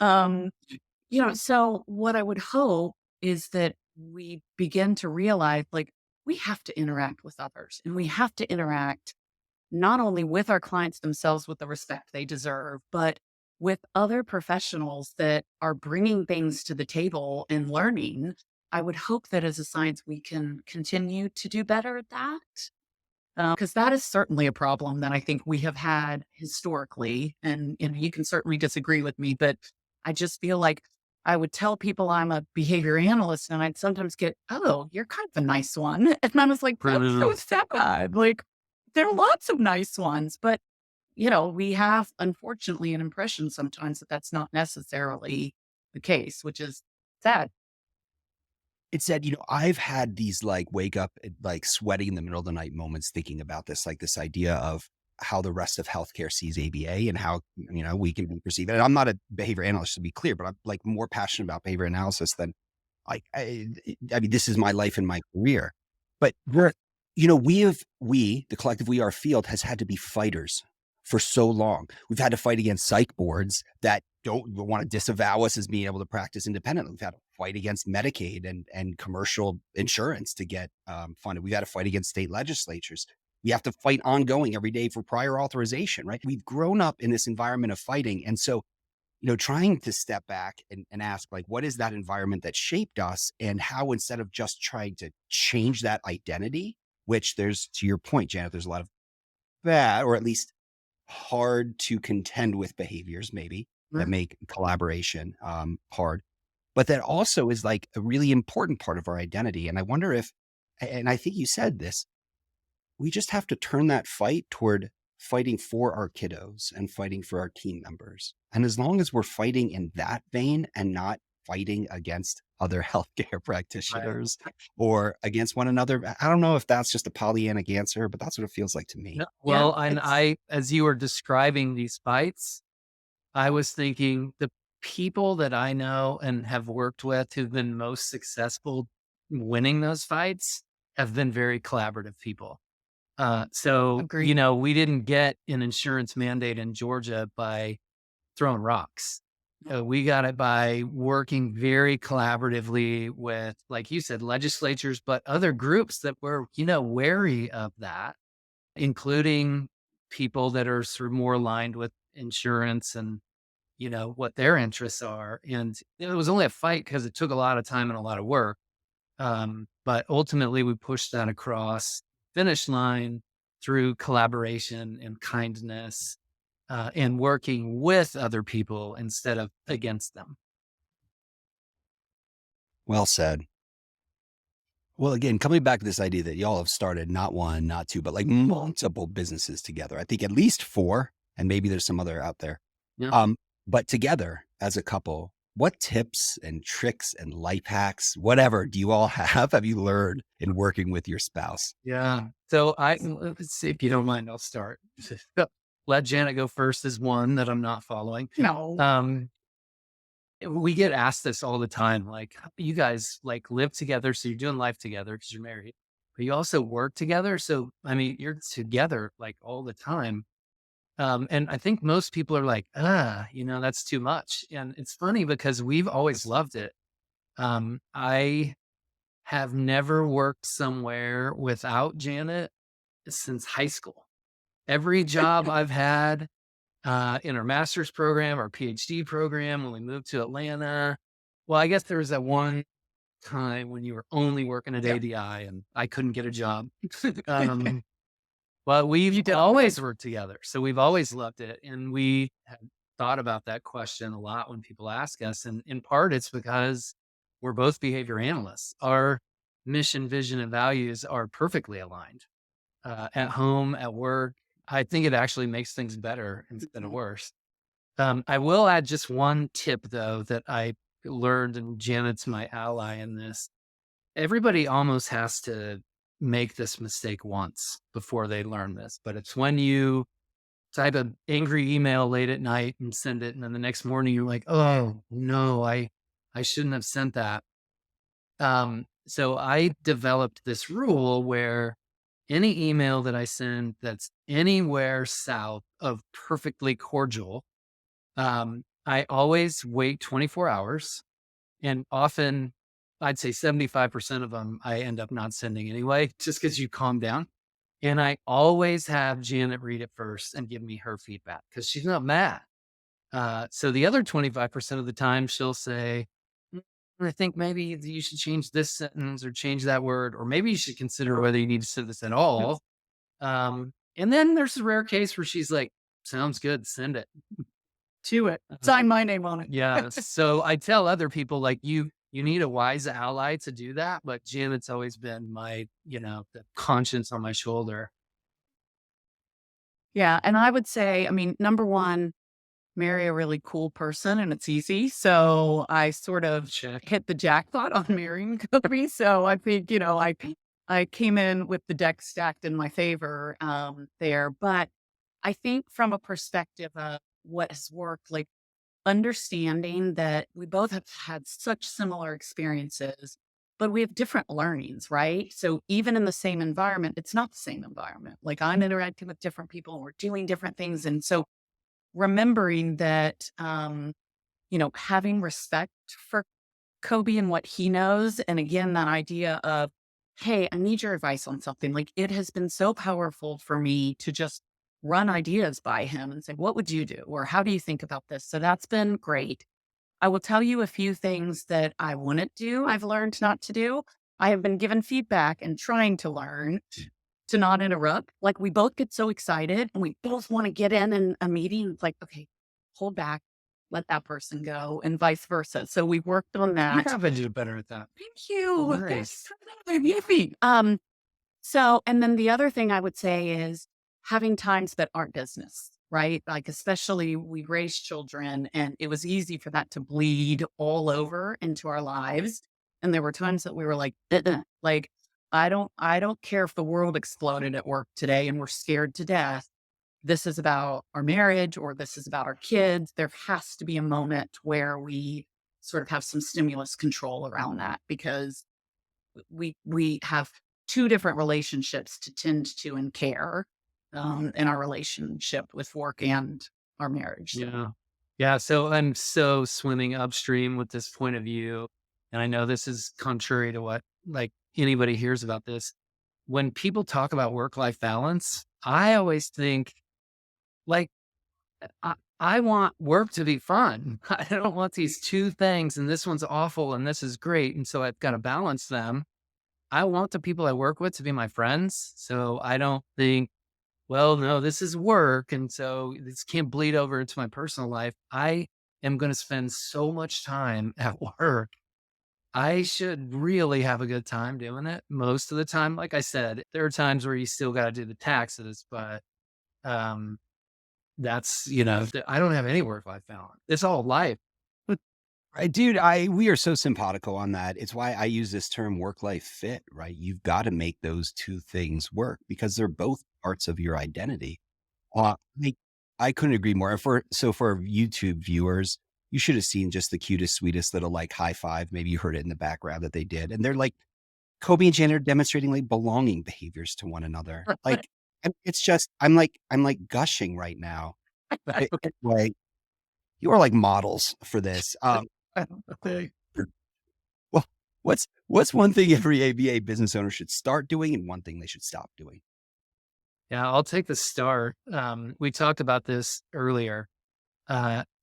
So what I would hope is that we begin to realize, like, we have to interact with others, and we have to interact not only with our clients themselves with the respect they deserve, but with other professionals that are bringing things to the table and learning. I would hope that as a science, we can continue to do better at that. Because that is certainly a problem that I think we have had historically. And you can certainly disagree with me, but I just feel like I would tell people I'm a behavior analyst and I'd sometimes get, oh, you're kind of a nice one. And I was like, that's so sad. Like, there are lots of nice ones, but we have, unfortunately, an impression sometimes that that's not necessarily the case, which is sad. It said, I've had these like wake up, like sweating in the middle of the night moments thinking about this, like this idea of how the rest of healthcare sees ABA and how, we can perceive it. And I'm not a behavior analyst, to be clear, but I'm like more passionate about behavior analysis than like, I mean, this is my life and my career. But the collective, our field has had to be fighters for so long. We've had to fight against psych boards that don't want to disavow us as being able to practice independently. We've had to fight against Medicaid and commercial insurance to get funded. We've had to fight against state legislatures. We have to fight ongoing every day for prior authorization, right? We've grown up in this environment of fighting. And so trying to step back and ask, like, what is that environment that shaped us, and how, instead of just trying to change that identity, which there's, to your point, Janet, there's a lot of bad, or at least hard to contend with behaviors, maybe, that make collaboration hard. But that also is like a really important part of our identity. And I wonder if, and I think you said this, we just have to turn that fight toward fighting for our kiddos and fighting for our team members. And as long as we're fighting in that vein and not fighting against other healthcare practitioners or against one another, I don't know if that's just a Pollyannic answer, but that's what it feels like to me. No, Yeah, well, and as you were describing these fights, I was thinking the people that I know and have worked with who've been most successful winning those fights have been very collaborative people. So, Agreed. we didn't get an insurance mandate in Georgia by throwing rocks. We got it by working very collaboratively with, like you said, legislatures, but other groups that were, wary of that, including people that are sort of more aligned with insurance and, what their interests are. And it was only a fight because it took a lot of time and a lot of work. But ultimately, we pushed that across finish line through collaboration and kindness and working with other people instead of against them. Well said. Well, again, coming back to this idea that y'all have started not one, not two, but like multiple businesses together. I think at least 4, and maybe there's some other out there. Yeah. But together as a couple, what tips and tricks and life hacks, whatever, do you all have you learned in working with your spouse? Yeah. So let's see, if you don't mind, I'll start. Let Janet go first is one that I'm not following. No. We get asked this all the time, like, you guys like live together, so you're doing life together because you're married, but you also work together. So, I mean, you're together like all the time. And I think most people are like, that's too much. And it's funny because we've always loved it. I have never worked somewhere without Janet since high school. Every job I've had, in our master's program, our PhD program, when we moved to Atlanta. Well, I guess there was that one time when you were only working at ADI and I couldn't get a job. But we've always worked together. So we've always loved it. And we have thought about that question a lot when people ask us. And in part, it's because we're both behavior analysts. Our mission, vision, and values are perfectly aligned at home, at work. I think it actually makes things better instead of worse. I will add just one tip, though, that I learned, and Janet's my ally in this. Everybody almost has to make this mistake once before they learn this. But it's when you type an angry email late at night and send it, and then the next morning you're like, oh, no, I shouldn't have sent that. So I developed this rule where any email that I send that's anywhere south of perfectly cordial, I always wait 24 hours. And often, I'd say 75% of them, I end up not sending anyway, just because you calm down. And I always have Janet read it first and give me her feedback because she's not mad. So the other 25% of the time, she'll say, I think maybe you should change this sentence or change that word, or maybe you should consider whether you need to say this at all. And then there's a rare case where she's like, sounds good, send it. To it. Sign my name on it. Yeah. So I tell other people, like, you need a wise ally to do that. But Janet's always been my, the conscience on my shoulder. Yeah. And I would say, I mean, number one, marry a really cool person and it's easy. So I sort of hit the jackpot on marrying Coby. So I think, I came in with the deck stacked in my favor there. But I think from a perspective of what has worked, like understanding that we both have had such similar experiences, but we have different learnings, right? So even in the same environment, it's not the same environment. Like I'm interacting with different people and we're doing different things. And so remembering that, having respect for Coby and what he knows. And again, that idea of, hey, I need your advice on something. Like it has been so powerful for me to just run ideas by him and say, what would you do? Or how do you think about this? So that's been great. I will tell you a few things that I wouldn't do. I've learned not to do. I have been given feedback and trying to learn to not interrupt. Like we both get so excited and we both want to get in a meeting. It's like, okay, hold back, let that person go, and vice versa. So we worked on You that. have to do better at that. Thank you. Nice. So, and then the other thing I would say is having times that aren't business, right? Like, especially we raised children and it was easy for that to bleed all over into our lives. And there were times that we were like, like, I don't care if the world exploded at work today and we're scared to death. This is about our marriage or this is about our kids. There has to be a moment where we sort of have some stimulus control around that because we have two different relationships to tend to and care in our relationship with work and our marriage. So. Yeah. Yeah. So I'm so swimming upstream with this point of view. And I know this is contrary to what like anybody hears about this. When people talk about work-life balance, I always think like, I want work to be fun. I don't want these two things and this one's awful and this is great. And so I've got to balance them. I want the people I work with to be my friends. So I don't think, well, no, this is work. And so this can't bleed over into my personal life. I am going to spend so much time at work. I should really have a good time doing it most of the time. Like I said, there are times where you still got to do the taxes, but, that's, I don't have any work-life balance. It's all life. Right, dude, we are so simpatico on that. It's why I use this term work-life fit, right? You've got to make those two things work because they're both parts of your identity. Uh, I, I couldn't agree more. For YouTube viewers, you should have seen just the cutest, sweetest little like high five. Maybe you heard it in the background that they did. And they're like, Kobe and Janet are demonstrating like belonging behaviors to one another. Like, it's just, I'm like gushing right now. Like, you are like models for this. Okay. Well, what's one thing every ABA business owner should start doing and one thing they should stop doing? Yeah, I'll take the start. We talked about this earlier.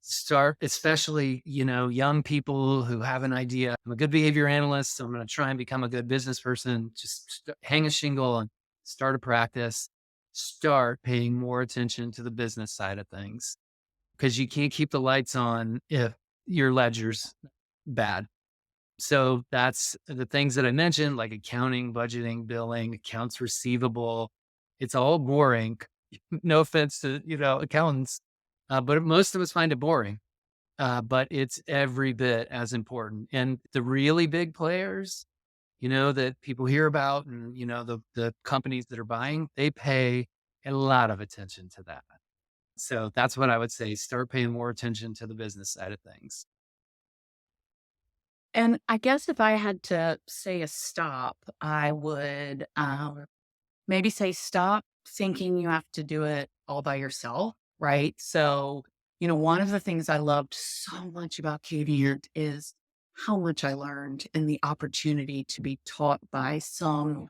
Start, especially, young people who have an idea. I'm a good behavior analyst, so I'm going to try and become a good business person. Just hang a shingle and start a practice. Start paying more attention to the business side of things because you can't keep the lights on if your ledger's bad. So that's the things that I mentioned, like accounting, budgeting, billing, accounts receivable. It's all boring. No offense to, accountants, but most of us find it boring. But it's every bit as important. And the really big players, that people hear about and, the companies that are buying, they pay a lot of attention to that. So that's what I would say. Start paying more attention to the business side of things. And I guess if I had to say a stop, I would maybe say stop thinking you have to do it all by yourself, right? So, one of the things I loved so much about Katie is how much I learned and the opportunity to be taught by some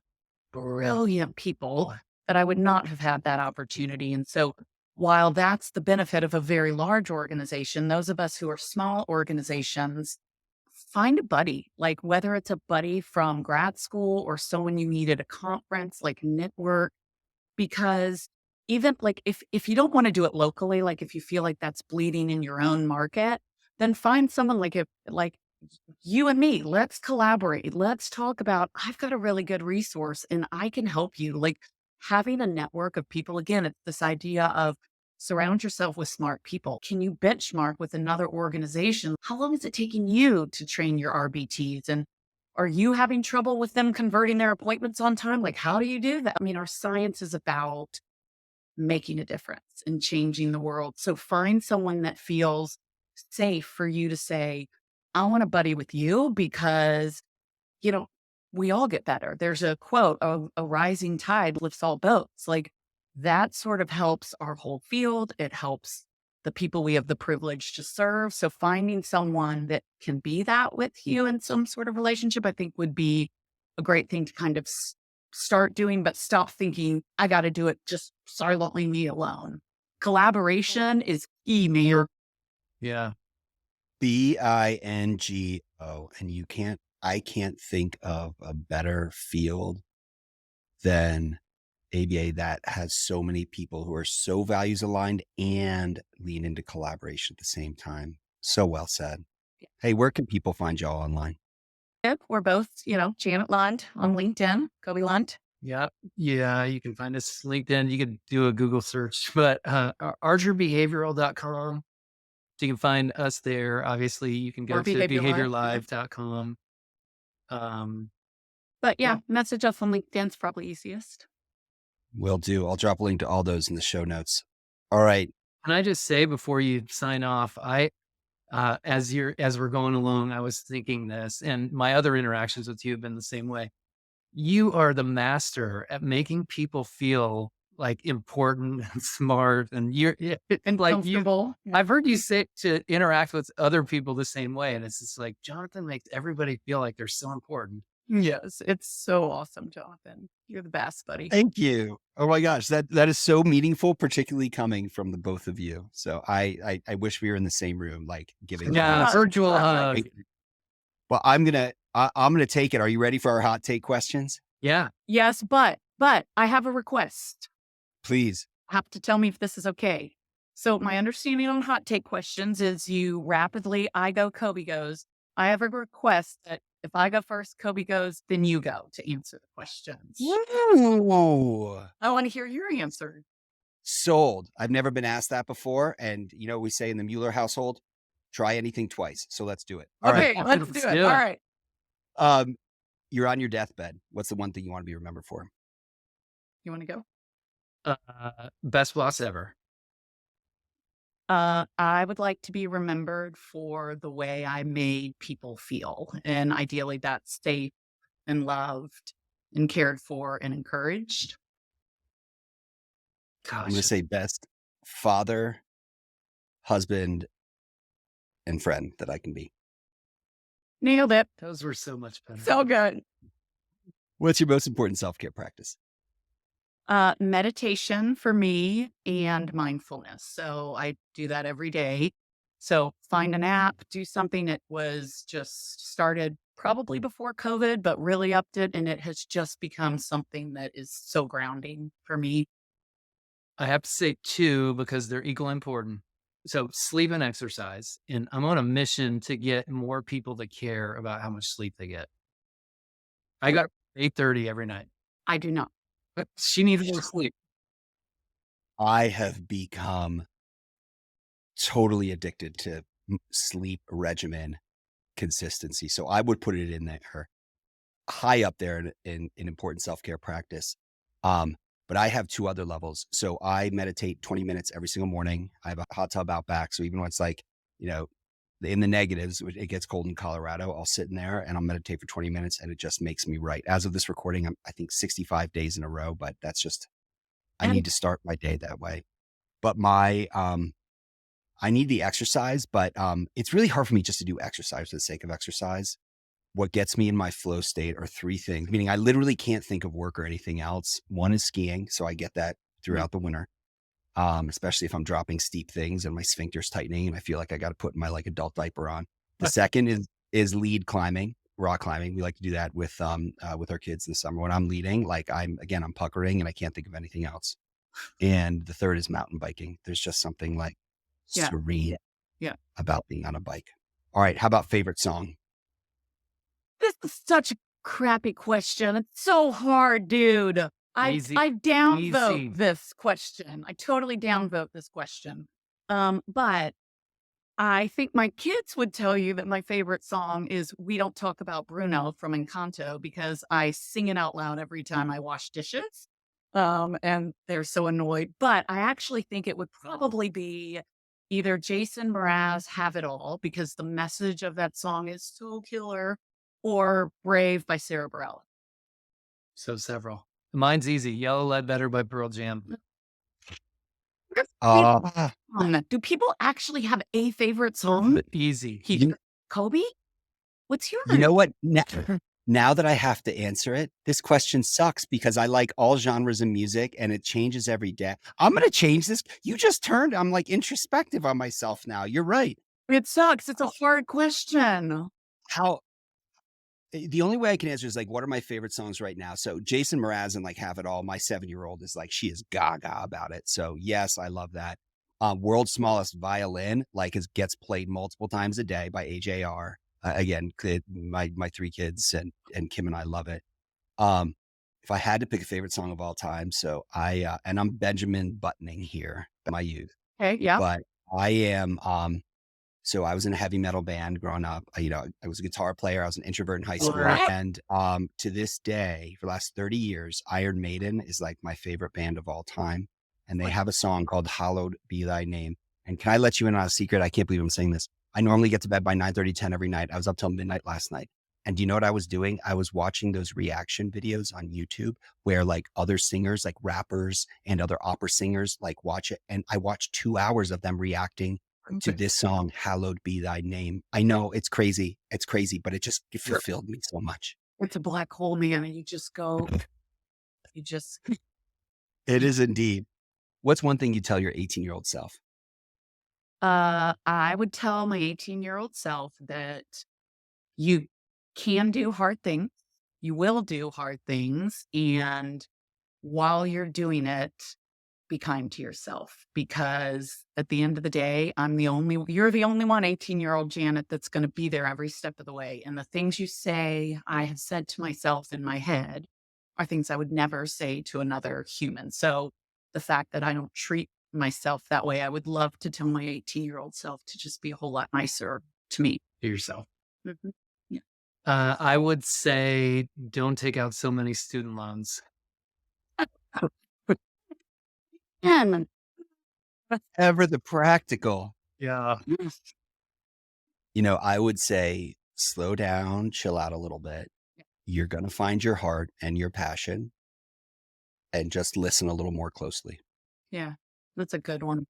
brilliant people that I would not have had that opportunity. And so while that's the benefit of a very large organization, those of us who are small organizations, find a buddy, like whether it's a buddy from grad school or someone you meet at a conference, like network, because even like if you don't want to do it locally, like if you feel like that's bleeding in your own market, then find someone like you and me, let's collaborate. Let's talk about, I've got a really good resource and I can help you. Like having a network of people, again, it's this idea of surround yourself with smart people. Can you benchmark with another organization? How long is it taking you to train your RBTs? And are you having trouble with them converting their appointments on time? Like, how do you do that? I mean, our science is about making a difference and changing the world. So find someone that feels safe for you to say, I want to buddy with you because, we all get better. There's a quote, a rising tide lifts all boats. Like that sort of helps our whole field. It helps the people we have the privilege to serve. So finding someone that can be that with you in some sort of relationship, I think would be a great thing to kind of start doing, but stop thinking, I got to do it just silently me alone. Collaboration is key, Mayor. Yeah. BINGO. And I can't think of a better field than ABA that has so many people who are so values aligned and lean into collaboration at the same time. So well said. Hey, where can people find y'all online? We're both, Janet Lund on LinkedIn, Coby Lund. Yeah. Yeah. You can find us LinkedIn. You can do a Google search, but archerbehavioral.com. So you can find us there. Obviously, you can go Or to Behavior Live. behaviorlive.com. But message us on LinkedIn's probably easiest. Will do. I'll drop a link to all those in the show notes. All right. Can I just say before you sign off, as we're going along, I was thinking this, and my other interactions with you have been the same way. You are the master at making people feel like important and smart, and And like comfortable. I've heard you say to interact with other people the same way, and it's just like Jonathan makes everybody feel like they're so important. Yes, it's so awesome, Jonathan. You're the best, buddy. Thank you. Oh my gosh, that is so meaningful, particularly coming from the both of you. So I wish we were in the same room, like giving. Virtual hug. Well, I'm gonna take it. Are you ready for our hot take questions? Yeah. Yes, but I have a request. Please. Have to tell me if this is okay. So my understanding on hot take questions is you rapidly, I go, Coby goes. I have a request that if I go first, Coby goes, then you go to answer the questions. Whoa. I want to hear your answer. Sold. I've never been asked that before. And we say in the Mueller household, try anything twice. So let's do it. All right. Let's do it. All right. You're on your deathbed. What's the one thing you want to be remembered for? You want to go? Best boss ever. I would like to be remembered for the way I made people feel. And ideally that's safe and loved and cared for and encouraged. Gosh. I'm going to say best father, husband, and friend that I can be. Nailed it. Those were so much better. So good. What's your most important self-care practice? Meditation for me and mindfulness. So I do that every day. So find an app, do something that was just started probably before COVID, but really upped it. And it has just become something that is so grounding for me. I have to say 2 because they're equally important. So sleep and exercise. And I'm on a mission to get more people to care about how much sleep they get. I got 8:30 every night. I do not. But she needs more sleep. I have become totally addicted to sleep regimen consistency. So I would put it in there high up there in important self-care practice. But I have 2 other levels. So I meditate 20 minutes every single morning. I have a hot tub out back. So even when it's like, in the negatives, it gets cold in Colorado, I'll sit in there and I'll meditate for 20 minutes and it just makes me right. As of this recording, I think 65 days in a row, but that's just, I need to start my day that way. But I need the exercise, but it's really hard for me just to do exercise for the sake of exercise. What gets me in my flow state are 3 things, meaning I literally can't think of work or anything else. One is skiing. So I get that throughout the winter. Especially if I'm dropping steep things and my sphincter's tightening and I feel like I got to put my adult diaper on. The second is lead climbing, rock climbing. We like to do that with our kids in the summer. When I'm leading, I'm puckering and I can't think of anything else. And the third is mountain biking. There's just something serene about being on a bike. All right. How about favorite song? This is such a crappy question. It's so hard, dude. I downvote this question. I totally downvote this question. But I think my kids would tell you that my favorite song is We Don't Talk About Bruno from Encanto because I sing it out loud every time I wash dishes. And they're so annoyed. But I actually think it would probably be either Jason Mraz, Have It All, because the message of that song is so killer, or Brave by Sarah Bareilles. So several. Mine's easy. Yellow Ledbetter by Pearl Jam. Do people actually have a favorite song? Easy. Coby? What's yours? You know what? Now that I have to answer it, this question sucks because I like all genres of music and it changes every day. I'm going to change this. You just turned, I'm like introspective on myself now. You're right. It sucks. It's a hard question. How the only way I can answer is like, what are my favorite songs right now? So Jason Mraz and like Have It All. My 7-year-old is like, she is gaga about it. So yes, I love that. World's Smallest Violin, like gets played multiple times a day by AJR. Again, my 3 kids and Kim and I love it. If I had to pick a favorite song of all time, so and I'm Benjamin Buttoning here, my youth, Okay. Yeah. but I am, so I was in a heavy metal band growing up. I was a guitar player. I was an introvert in high school. Right. And to this day, for the last 30 years, Iron Maiden is like my favorite band of all time. And they have a song called Hallowed Be Thy Name. And can I let you in on a secret? I can't believe I'm saying this. I normally get to bed by 9:30, 10 every night. I was up till midnight last night. And do you know what I was doing? I was watching those reaction videos on YouTube where like other singers, like rappers and other opera singers, like watch it. And I watched 2 hours of them reacting to this song, Hallowed Be Thy Name. I know it's crazy, but it fulfilled me so much. It's a black hole, man. And you just go, It is indeed. What's one thing you tell your 18-year-old self? I would tell my 18-year-old self that you can do hard things. You will do hard things. And while you're doing it, be kind to yourself, because at the end of the day, you're the only one, 18-year-old Janet, that's going to be there every step of the way. And the things you say, I have said to myself in my head, are things I would never say to another human. So the fact that I don't treat myself that way, I would love to tell my 18-year-old self to just be a whole lot nicer to me. To yourself. Mm-hmm. Yeah. I would say don't take out so many student loans. And Ever the practical. Yeah. I would say slow down, chill out a little bit. You're going to find your heart and your passion and just listen a little more closely. yeah, that's a good one.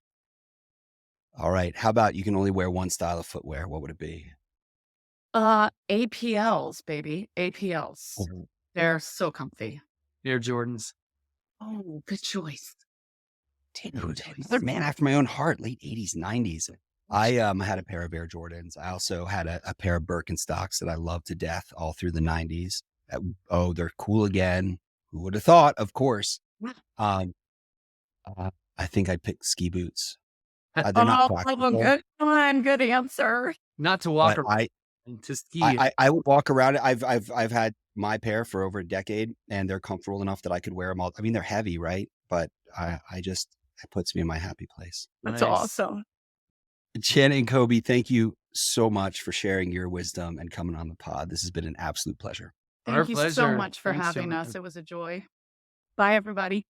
All right. How about you can only wear one style of footwear? What would it be? APLs, baby. APLs. They're so comfy. Air Jordans. Oh, good choice. Dude, another man after my own heart, late 80s, 90s. I had a pair of Air Jordans. I also had a pair of Birkenstocks that I loved to death all through the 90s. They're cool again. Who would have thought? Of course. I think I'd pick ski boots. They're not practical. Good answer. Not to walk But around, to ski. I would walk around it. I've had my pair for over a decade, and they're comfortable enough that I could wear them all. I mean, they're heavy, right? But it puts me in my happy place. That's Nice. awesome. Janet and Coby, thank you so much for sharing your wisdom and coming on the pod. This has been an absolute pleasure. Our Thank you so pleasure. much for Thanks, having Janet. us. It was a joy. Bye, everybody.